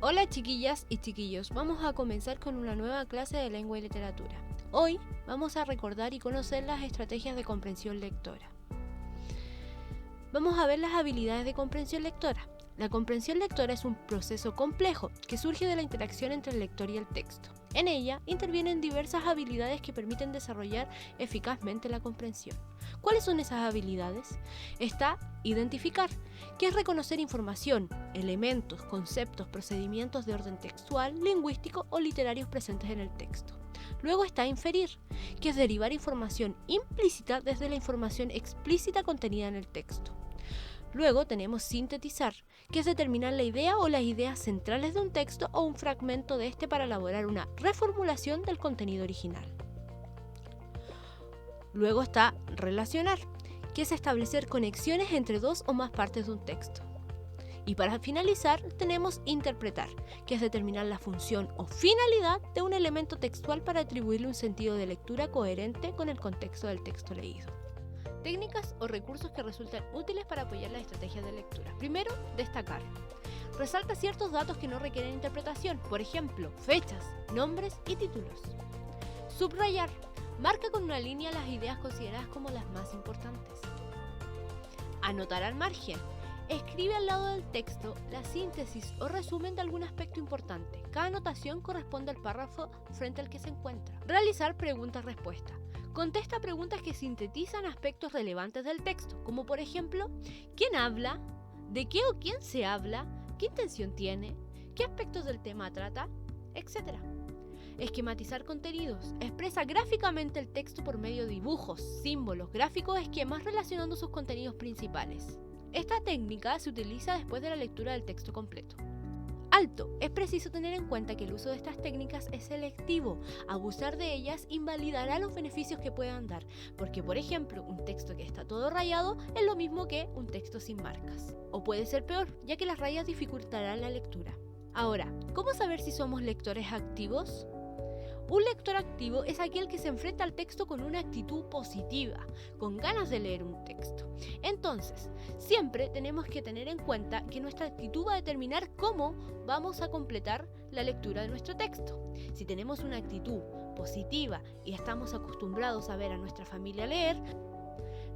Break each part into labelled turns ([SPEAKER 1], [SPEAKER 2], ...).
[SPEAKER 1] Hola chiquillas y chiquillos, vamos a comenzar con una nueva clase de lengua y literatura. Hoy vamos a recordar y conocer las estrategias de comprensión lectora. Vamos a ver las habilidades de comprensión lectora. La comprensión lectora es un proceso complejo que surge de la interacción entre el lector y el texto. En ella intervienen diversas habilidades que permiten desarrollar eficazmente la comprensión. ¿Cuáles son esas habilidades? Está identificar, que es reconocer información, elementos, conceptos, procedimientos de orden textual, lingüístico o literarios presentes en el texto. Luego está inferir, que es derivar información implícita desde la información explícita contenida en el texto. Luego tenemos sintetizar, que es determinar la idea o las ideas centrales de un texto o un fragmento de este para elaborar una reformulación del contenido original. Luego está relacionar, que es establecer conexiones entre dos o más partes de un texto. Y para finalizar tenemos interpretar, que es determinar la función o finalidad de un elemento textual para atribuirle un sentido de lectura coherente con el contexto del texto leído. Técnicas o recursos que resultan útiles para apoyar las estrategias de lectura. Primero, destacar. Resalta ciertos datos que no requieren interpretación, por ejemplo, fechas, nombres y títulos. Subrayar. Marca con una línea las ideas consideradas como las más importantes. Anotar al margen. Escribe al lado del texto la síntesis o resumen de algún aspecto importante. Cada anotación corresponde al párrafo frente al que se encuentra. Realizar preguntas-respuestas. Contesta preguntas que sintetizan aspectos relevantes del texto, como por ejemplo, ¿quién habla? ¿De qué o quién se habla? ¿Qué intención tiene? ¿Qué aspectos del tema trata? Etcétera. Esquematizar contenidos. Expresa gráficamente el texto por medio de dibujos, símbolos, gráficos o esquemas relacionando sus contenidos principales. Esta técnica se utiliza después de la lectura del texto completo. Alto. Es preciso tener en cuenta que el uso de estas técnicas es selectivo. Abusar de ellas invalidará los beneficios que puedan dar, porque por ejemplo, un texto que está todo rayado es lo mismo que un texto sin marcas. O puede ser peor, ya que las rayas dificultarán la lectura. Ahora, ¿cómo saber si somos lectores activos? Un lector activo es aquel que se enfrenta al texto con una actitud positiva, con ganas de leer un texto. Entonces, siempre tenemos que tener en cuenta que nuestra actitud va a determinar cómo vamos a completar la lectura de nuestro texto. Si tenemos una actitud positiva y estamos acostumbrados a ver a nuestra familia leer,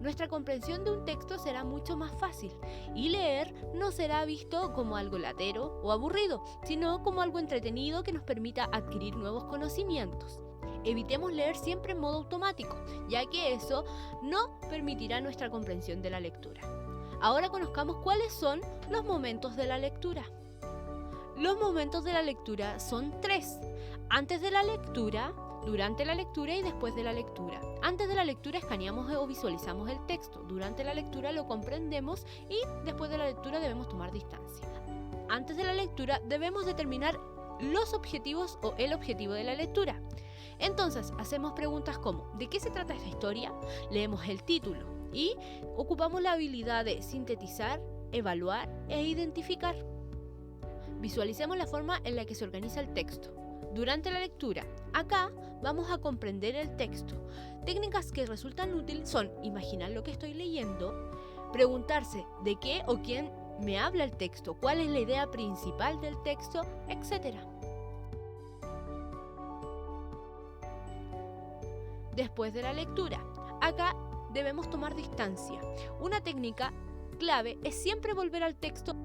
[SPEAKER 1] nuestra comprensión de un texto será mucho más fácil y leer no será visto como algo latero o aburrido, sino como algo entretenido que nos permita adquirir nuevos conocimientos. Evitemos leer siempre en modo automático, ya que eso no permitirá nuestra comprensión de la lectura. Ahora conozcamos cuáles son los momentos de la lectura. Los momentos de la lectura son 3. Antes de la lectura, durante la lectura y después de la lectura. Antes de la lectura escaneamos o visualizamos el texto. Durante la lectura lo comprendemos y después de la lectura debemos tomar distancia. Antes de la lectura debemos determinar los objetivos o el objetivo de la lectura. Entonces hacemos preguntas como ¿de qué se trata esta historia? Leemos el título y ocupamos la habilidad de sintetizar, evaluar e identificar. Visualicemos la forma en la que se organiza el texto. Durante la lectura, acá vamos a comprender el texto. Técnicas que resultan útiles son imaginar lo que estoy leyendo, preguntarse de qué o quién me habla el texto, cuál es la idea principal del texto, etc. Después de la lectura, acá debemos tomar distancia. Una técnica clave es siempre volver al texto.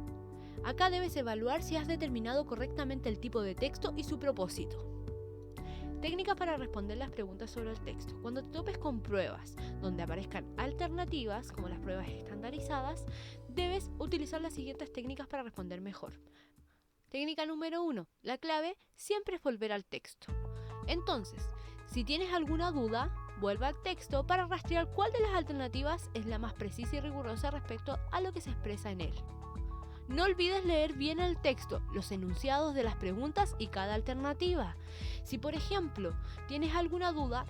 [SPEAKER 1] Acá debes evaluar si has determinado correctamente el tipo de texto y su propósito. Técnicas para responder las preguntas sobre el texto. Cuando te topes con pruebas donde aparezcan alternativas, como las pruebas estandarizadas, debes utilizar las siguientes técnicas para responder mejor. Técnica número 1. La clave siempre es volver al texto. Entonces, si tienes alguna duda, vuelve al texto para rastrear cuál de las alternativas es la más precisa y rigurosa respecto a lo que se expresa en él. No olvides leer bien el texto, los enunciados de las preguntas y cada alternativa. Si por ejemplo tienes alguna duda,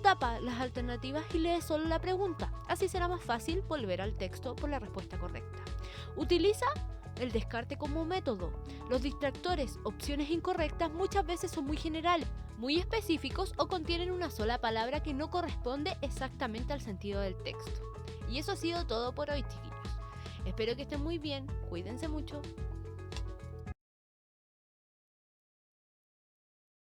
[SPEAKER 1] tapa las alternativas y lee solo la pregunta. Así será más fácil volver al texto por la respuesta correcta. Utiliza el descarte como método. Los distractores, opciones incorrectas, muchas veces son muy generales, muy específicos o contienen una sola palabra que no corresponde exactamente al sentido del texto. Y eso ha sido todo por hoy, chiquillos. Espero que estén muy bien, cuídense mucho.